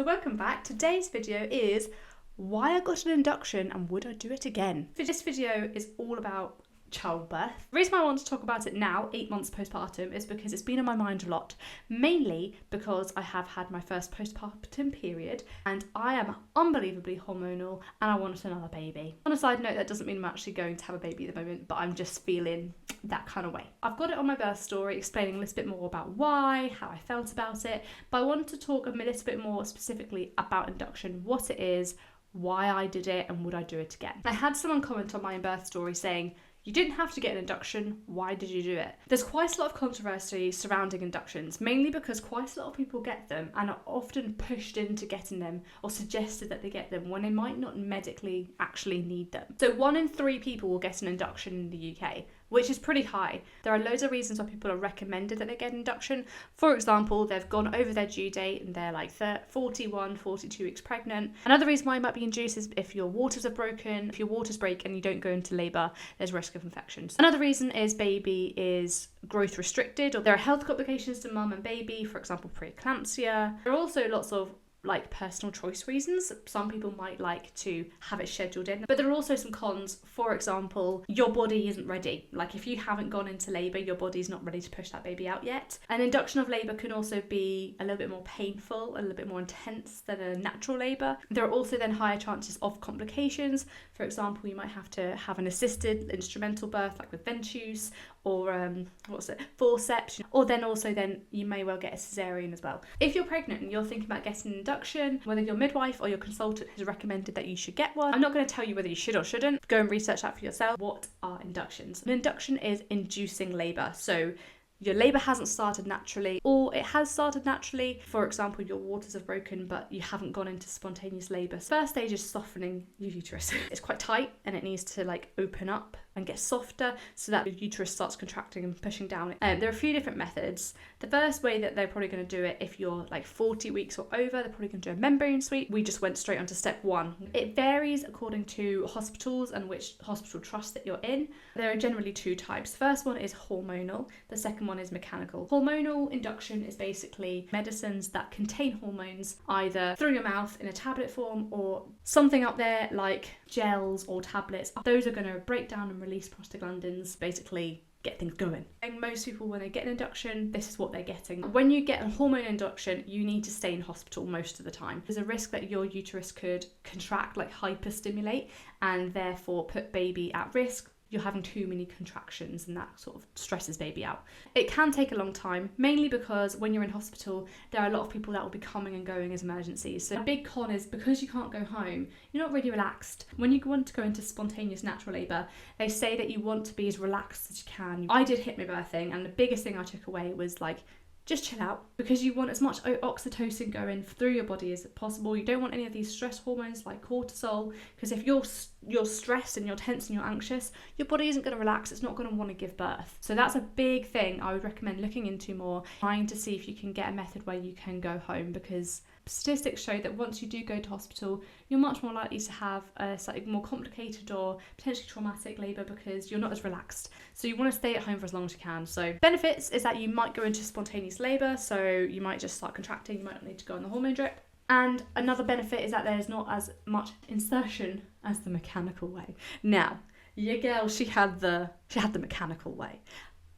So welcome back. Today's video is why I got an induction and would I do it again? This video is all about childbirth. The reason I want to talk about it now, 8 months postpartum, is because it's been on my mind a lot. Mainly because I have had my first postpartum period and I am unbelievably hormonal and I want another baby. On a side note, that doesn't mean I'm actually going to have a baby at the moment, but I'm just feeling that kind of way. I've got it on my birth story explaining a little bit more about why, how I felt about it, but I wanted to talk a little bit more specifically about induction, what it is, why I did it, and would I do it again. I had someone comment on my birth story saying, you didn't have to get an induction, why did you do it? There's quite a lot of controversy surrounding inductions, mainly because quite a lot of people get them and are often pushed into getting them or suggested that they get them when they might not medically actually need them. So 1 in 3 people will get an induction in the UK, which is pretty high. There are loads of reasons why people are recommended that they get an induction. For example, they've gone over their due date and they're like 41, 42 weeks pregnant. Another reason why it might be induced is if your waters are broken. If your waters break and you don't go into labour, there's risk of infections. Another reason is baby is growth restricted, or there are health complications to mum and baby, for example, preeclampsia. There are also lots of personal choice reasons. Some people might like to have it scheduled in, but there are also some cons. For example, your body isn't ready. Like if you haven't gone into labour, your body's not ready to push that baby out yet. An induction of labour can also be a little bit more painful, a little bit more intense than a natural labour. There are also then higher chances of complications. For example, you might have to have an assisted instrumental birth, like with ventouse, or forceps, or then you may well get a cesarean as well. If you're pregnant and you're thinking about getting an induction, whether your midwife or your consultant has recommended that you should get one, I'm not going to tell you whether you should or shouldn't. Go and research that for yourself. What are inductions? An induction is inducing labour. So your labour hasn't started naturally, or it has started naturally. For example, your waters have broken, but you haven't gone into spontaneous labour. First stage is softening your uterus. It's quite tight and it needs to open up and get softer so that the uterus starts contracting and pushing down. There are a few different methods. The first way that they're probably going to do it, if you're 40 weeks or over, they're probably going to do a membrane sweep. We just went straight onto step 1. It varies according to hospitals and which hospital trust that you're in. There are generally 2 types. The first one is hormonal. The second one is mechanical. Hormonal induction is basically medicines that contain hormones either through your mouth in a tablet form or something up there like gels or tablets. Those are going to break down and release prostaglandins, basically get things going. And most people, when they get an induction, this is what they're getting. When you get a hormone induction, you need to stay in hospital most of the time. There's a risk that your uterus could contract, hyperstimulate, and therefore put baby at risk. You're having too many contractions and that sort of stresses baby out. It can take a long time, mainly because when you're in hospital, there are a lot of people that will be coming and going as emergencies. So a big con is because you can't go home, you're not really relaxed. When you want to go into spontaneous natural labour, they say that you want to be as relaxed as you can. I did hypnobirthing, and the biggest thing I took away was just chill out, because you want as much oxytocin going through your body as possible. You don't want any of these stress hormones like cortisol, because if you're stressed and you're tense and you're anxious, your body isn't going to relax. It's not going to want to give birth. So that's a big thing I would recommend looking into more, trying to see if you can get a method where you can go home, because statistics show that once you do go to hospital, you're much more likely to have a slightly more complicated or potentially traumatic labour because you're not as relaxed. So you want to stay at home for as long as you can. So benefits is that you might go into spontaneous labour, so you might just start contracting, you might not need to go on the hormone drip. And another benefit is that there's not as much insertion as the mechanical way. Now, your girl, she had the mechanical way.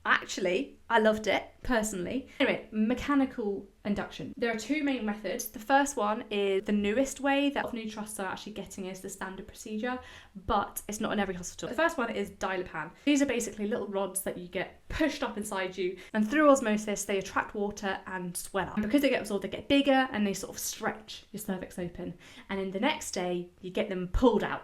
Actually, I loved it, personally. Anyway, mechanical induction. There are 2 main methods. The first one is the newest way that new trusts are actually getting as the standard procedure, but it's not in every hospital. The first one is dilapan. These are basically little rods that you get pushed up inside you, and through osmosis, they attract water and swell up. And because they get absorbed, they get bigger and they sort of stretch your cervix open. And then the next day, you get them pulled out.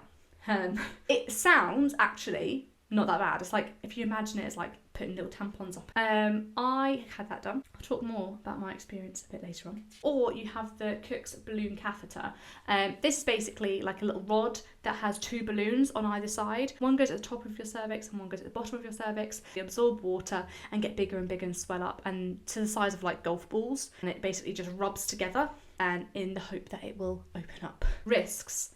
It sounds actually not that bad. It's if you imagine it as putting little tampons up. I had that done. I'll talk more about my experience a bit later on. Or you have the Cook's balloon catheter. This is basically a little rod that has 2 balloons on either side. One goes at the top of your cervix and one goes at the bottom of your cervix. You absorb water and get bigger and bigger and swell up, and to the size of golf balls. And it basically just rubs together, and in the hope that it will open up. Risks.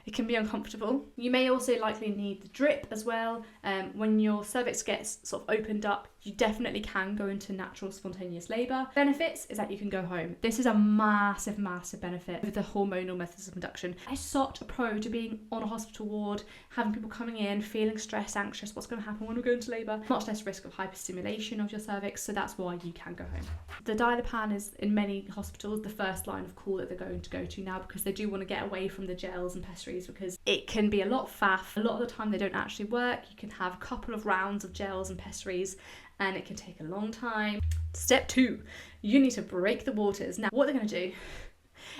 It can be uncomfortable. You may also likely need the drip as well. When your cervix gets sort of opened up, you definitely can go into natural spontaneous labour. Benefits is that you can go home. This is a massive, massive benefit with the hormonal methods of induction. I'm such a pro to being on a hospital ward, having people coming in, feeling stressed, anxious, what's going to happen when we go into labour. Much less risk of hyperstimulation of your cervix, so that's why you can go home. The Dilapan is, in many hospitals, the first line of call that they're going to go to now, because they do want to get away from the gels and pessaries, because it can be a lot of faff. A lot of the time they don't actually work. You can have a couple of rounds of gels and pessaries and it can take a long time. Step 2, you need to break the waters. Now what they're going to do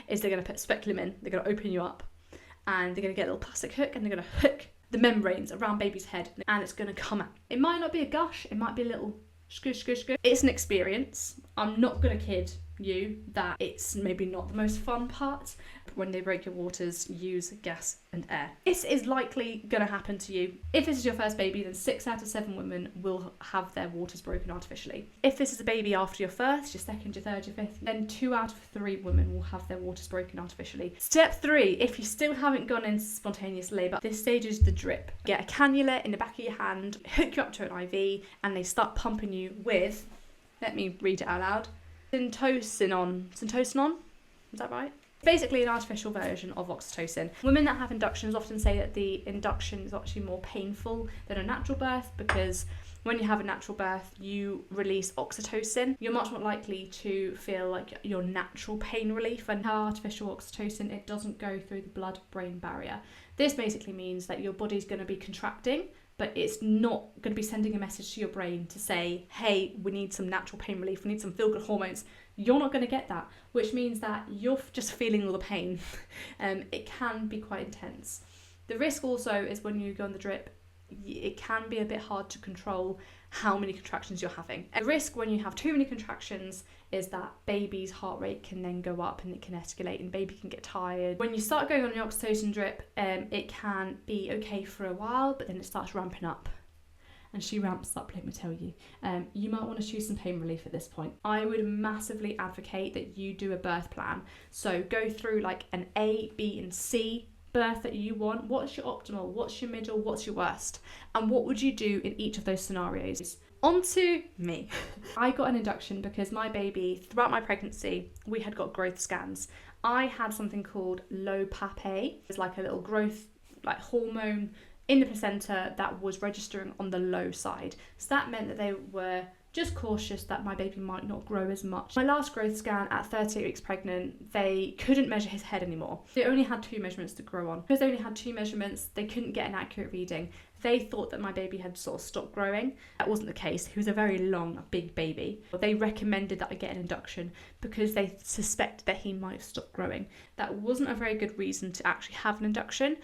is they're going to put speculum in, they're going to open you up, and they're going to get a little plastic hook and they're going to hook the membranes around baby's head, and it's going to come out. It might not be a gush, it might be a little squish, squish, squish. It's an experience. I'm not going to kid you that it's maybe not the most fun part. When they break your waters, use gas and air. This is likely going to happen to you. If this is your first baby, then 6 out of 7 women will have their waters broken artificially. If this is a baby after your first, your second, your third, your fifth, then 2 out of 3 women will have their waters broken artificially. Step 3, if you still haven't gone into spontaneous labour, this stage is the drip. Get a cannula in the back of your hand, hook you up to an IV, and they start pumping you with, let me read it out loud, syntocinon. Syntocinon? Is that right? Basically an artificial version of oxytocin. Women that have inductions often say that the induction is actually more painful than a natural birth, because when you have a natural birth you release oxytocin. You're much more likely to feel like your natural pain relief. And artificial oxytocin, it doesn't go through the blood-brain barrier. This basically means that your body's going to be contracting, but it's not going to be sending a message to your brain to say, hey, we need some natural pain relief, we need some feel-good hormones. You're not going to get that, which means that you're just feeling all the pain. It can be quite intense. The risk also is when you go on the drip, it can be a bit hard to control how many contractions you're having. The risk when you have too many contractions is that baby's heart rate can then go up and it can escalate and baby can get tired. When you start going on the oxytocin drip, it can be okay for a while, but then it starts ramping up. And she ramps up, let me tell you. You might want to choose some pain relief at this point. I would massively advocate that you do a birth plan. So go through like an A, B and C birth that you want. What's your optimal? What's your middle? What's your worst? And what would you do in each of those scenarios? On to me. I got an induction because my baby, throughout my pregnancy, we had got growth scans. I had something called low PAP-A. It's like a little growth like hormone in the placenta that was registering on the low side. So that meant that they were just cautious that my baby might not grow as much. My last growth scan at 38 weeks pregnant, they couldn't measure his head anymore. They only had 2 measurements to grow on. Because they only had 2 measurements, they couldn't get an accurate reading. They thought that my baby had sort of stopped growing. That wasn't the case. He was a very long, big baby. They recommended that I get an induction because they suspected that he might have stopped growing. That wasn't a very good reason to actually have an induction.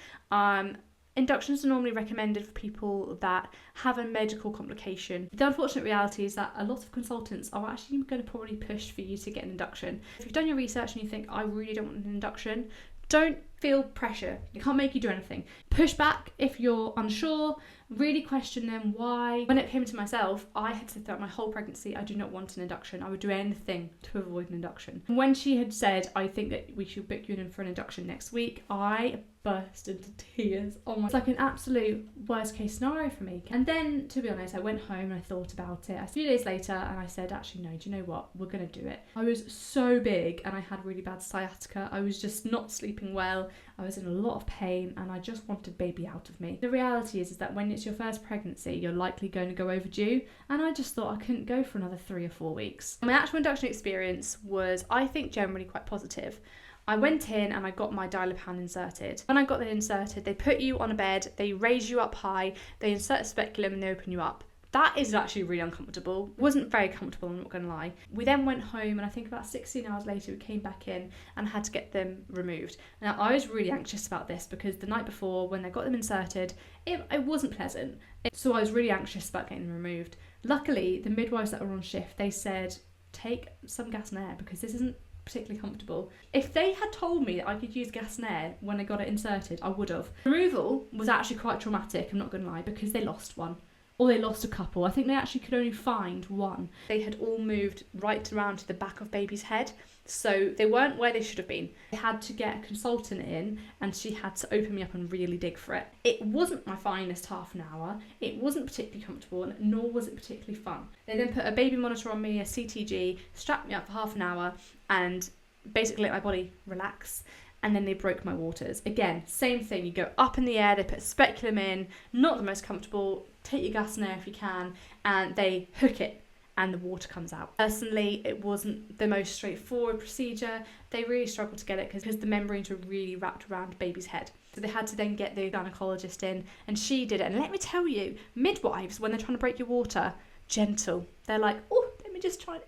Inductions are normally recommended for people that have a medical complication. The unfortunate reality is that a lot of consultants are actually going to probably push for you to get an induction. If you've done your research and you think, I really don't want an induction, don't feel pressure. It can't make you do anything. Push back if you're unsure. Really question them why. When it came to myself, I had said throughout my whole pregnancy, I do not want an induction. I would do anything to avoid an induction. When she had said, I think that we should book you in for an induction next week, I burst into tears. Oh my, it's like an absolute worst case scenario for me. And then, to be honest, I went home and I thought about it a few days later and I said, actually, no, do you know what? We're going to do it. I was so big and I had really bad sciatica. I was just not sleeping well. I was in a lot of pain and I just wanted baby out of me. The reality is that when it's your first pregnancy, you're likely going to go overdue, and I just thought I couldn't go for another 3 or 4 weeks. My actual induction experience was, I think, generally quite positive. I went in and I got my Dilapan inserted. When I got that inserted, they put you on a bed, they raise you up high, they insert a speculum and they open you up. That is actually really uncomfortable. It wasn't very comfortable, I'm not going to lie. We then went home and I think about 16 hours later we came back in and had to get them removed. Now I was really anxious about this because the night before when they got them inserted, it wasn't pleasant. So I was really anxious about getting them removed. Luckily, the midwives that were on shift, they said, take some gas and air because this isn't particularly comfortable. If they had told me that I could use gas and air when I got it inserted, I would have. Removal was actually quite traumatic, I'm not going to lie, because they lost one. or they lost a couple. I think they actually could only find one. They had all moved right around to the back of baby's head, so they weren't where they should have been. I had to get a consultant in, and she had to open me up and really dig for it. It wasn't my finest half an hour. It wasn't particularly comfortable, nor was it particularly fun. They then put a baby monitor on me, a CTG, strapped me up for half an hour, and basically let my body relax. And then they broke my waters. Again, same thing. You go up in the air, they put speculum in, not the most comfortable, take your gas in there if you can, and they hook it and the water comes out. Personally, it wasn't the most straightforward procedure. They really struggled to get it because the membranes were really wrapped around baby's head. So they had to then get the gynecologist in, and she did it. And let me tell you, midwives, when they're trying to break your water, gentle. They're like, oh, let me just try and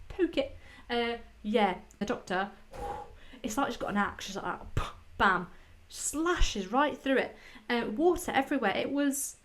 poke it. Yeah, the doctor, it's like she's got an axe. She's like that, bam, slashes right through it. Water everywhere. It was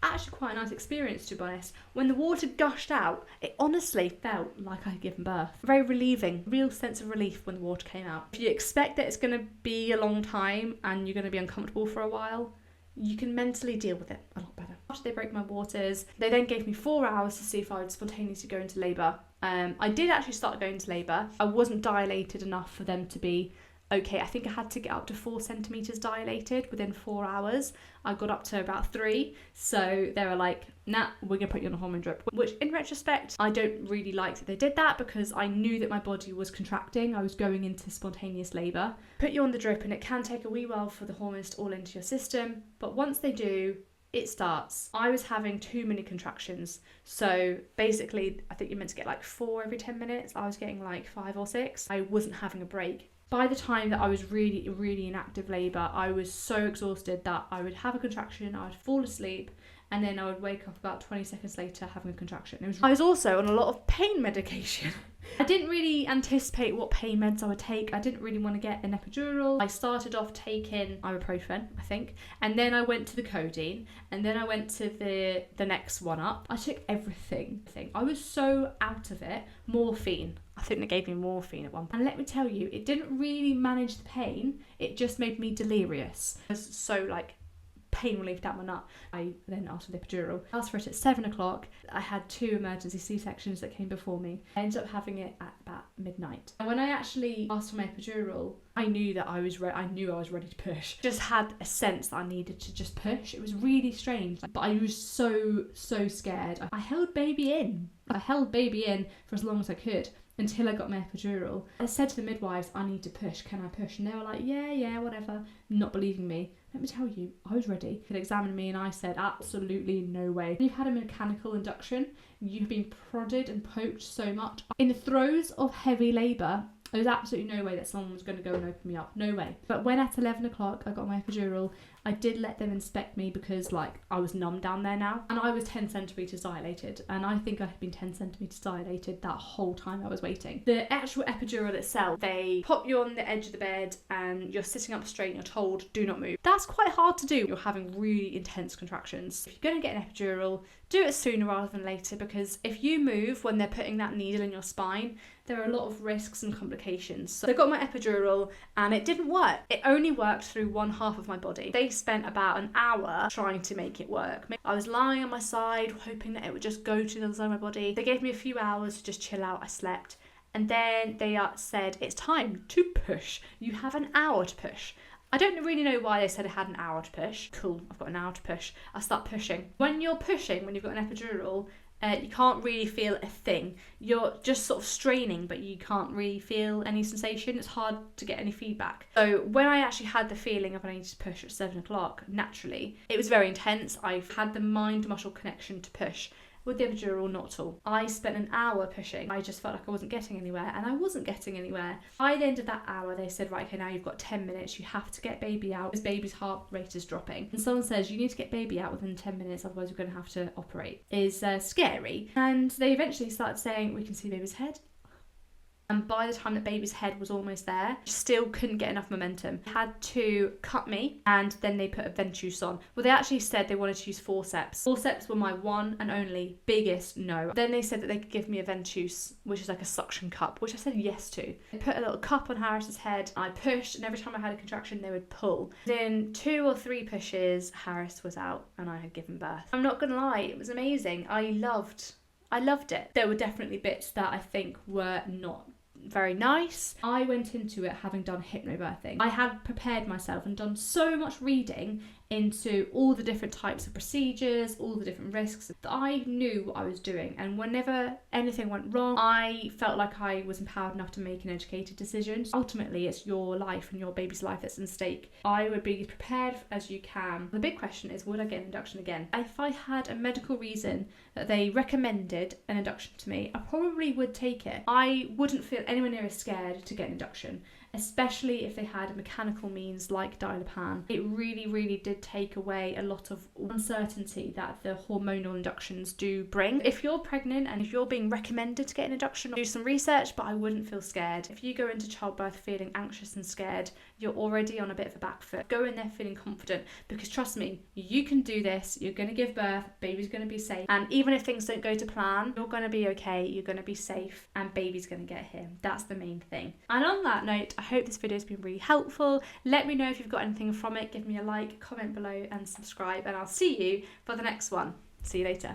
actually quite a nice experience, to be honest. When the water gushed out, it honestly felt like I had given birth. Very relieving, real sense of relief when the water came out. If you expect that it's going to be a long time and you're going to be uncomfortable for a while, you can mentally deal with it a lot better. After they broke my waters, they then gave me 4 hours to see if I would spontaneously go into labour. I did actually start going into labour. I wasn't dilated enough for them to be okay. I think I had to get up to 4 centimetres dilated within 4 hours. I got up to about 3. So they were like, nah, we're going to put you on a hormone drip. Which in retrospect, I don't really like that they did that, because I knew that my body was contracting. I was going into spontaneous labour. Put you on the drip, and it can take a wee while for the hormones to all into your system. But once they do, it starts. I was having too many contractions. So basically, I think you're meant to get like 4 every 10 minutes. I was getting like 5 or 6. I wasn't having a break. By the time that I was really, really in active labour, I was so exhausted that I would have a contraction, I would fall asleep, and then I would wake up about 20 seconds later having a contraction. I was also on a lot of pain medication. I didn't really anticipate what pain meds I would take. I didn't really want to get an epidural. I started off taking ibuprofen, I think, and then I went to the codeine, and then I went to the next one up. I took everything. I was so out of it. Morphine. I think they gave me morphine at one point. And let me tell you, it didn't really manage the pain. It just made me delirious. I was so pain relief down my nut. I then asked for the epidural. I asked for it at 7 o'clock. I had 2 emergency C-sections that came before me. I ended up having it at about midnight. And when I actually asked for my epidural, I knew that I was ready to push. Just had a sense that I needed to just push. It was really strange, but I was so scared. I held baby in. For as long as I could, until I got my epidural. I said to the midwives, I need to push, can I push? And they were like, yeah, whatever, not believing me. Let me tell you, I was ready. They examined me and I said, absolutely no way. You've had a mechanical induction, you've been prodded and poked so much. In the throes of heavy labour, there was absolutely no way that someone was going to go and open me up. No way. But when at 11 o'clock I got my epidural, I did let them inspect me because I was numb down there now. And I was 10 centimetres dilated. And I think I had been 10 centimetres dilated that whole time I was waiting. The actual epidural itself, they pop you on the edge of the bed and you're sitting up straight and you're told, do not move. That's quite hard to do. You're having really intense contractions. If you're going to get an epidural, do it sooner rather than later, because if you move when they're putting that needle in your spine, there are a lot of risks and complications. So I got my epidural and it didn't work. It only worked through one half of my body. They spent about an hour trying to make it work. I was lying on my side, hoping that it would just go to the other side of my body. They gave me a few hours to just chill out. I slept. And then they said, it's time to push. You have an hour to push. I don't really know why they said I had an hour to push. Cool, I've got an hour to push. I start pushing. When you're pushing, when you've got an epidural, you can't really feel a thing. You're just sort of straining, but you can't really feel any sensation. It's hard to get any feedback. So when I actually had the feeling of I needed to push at 7 o'clock, naturally, it was very intense. I've had the mind-muscle connection to push. With the epidural, not at all. I spent an hour pushing. I just felt like I wasn't getting anywhere, and I wasn't getting anywhere. By the end of that hour, they said, right, okay, now you've got 10 minutes. You have to get baby out. This baby's heart rate is dropping. And someone says, you need to get baby out within 10 minutes, otherwise we're going to have to operate. Is scary. And they eventually started saying, we can see baby's head. And by the time that baby's head was almost there, still couldn't get enough momentum. Had to cut me, and then they put a ventouse on. Well, they actually said they wanted to use forceps. Forceps were my one and only biggest no. Then they said that they could give me a ventouse, which is like a suction cup, which I said yes to. They put a little cup on Harris's head. I pushed, and every time I had a contraction, they would pull. Within 2 or 3 pushes, Harris was out, and I had given birth. I'm not gonna lie, it was amazing. I loved it. There were definitely bits that I think were not very nice. I went into it having done hypnobirthing. I had prepared myself and done so much reading into all the different types of procedures, all the different risks, that I knew what I was doing. And whenever anything went wrong, I felt like I was empowered enough to make an educated decision. Ultimately, it's your life and your baby's life that's in stake. I would be prepared as you can. The big question is, would I get an induction again? If I had a medical reason that they recommended an induction to me, I probably would take it. I wouldn't feel anywhere near as scared to get an induction, especially if they had a mechanical means like Dilapan. It really, really did take away a lot of uncertainty that the hormonal inductions do bring. If you're pregnant and if you're being recommended to get an induction, do some research, but I wouldn't feel scared. If you go into childbirth feeling anxious and scared, you're already on a bit of a back foot. Go in there feeling confident, because trust me, you can do this. You're going to give birth, baby's going to be safe, and even if things don't go to plan, you're going to be okay, you're going to be safe, and baby's going to get here. That's the main thing. And on that note, I hope this video has been really helpful. Let me know if you've got anything from it. Give me a like, comment below, and subscribe, and I'll see you for the next one. See you later.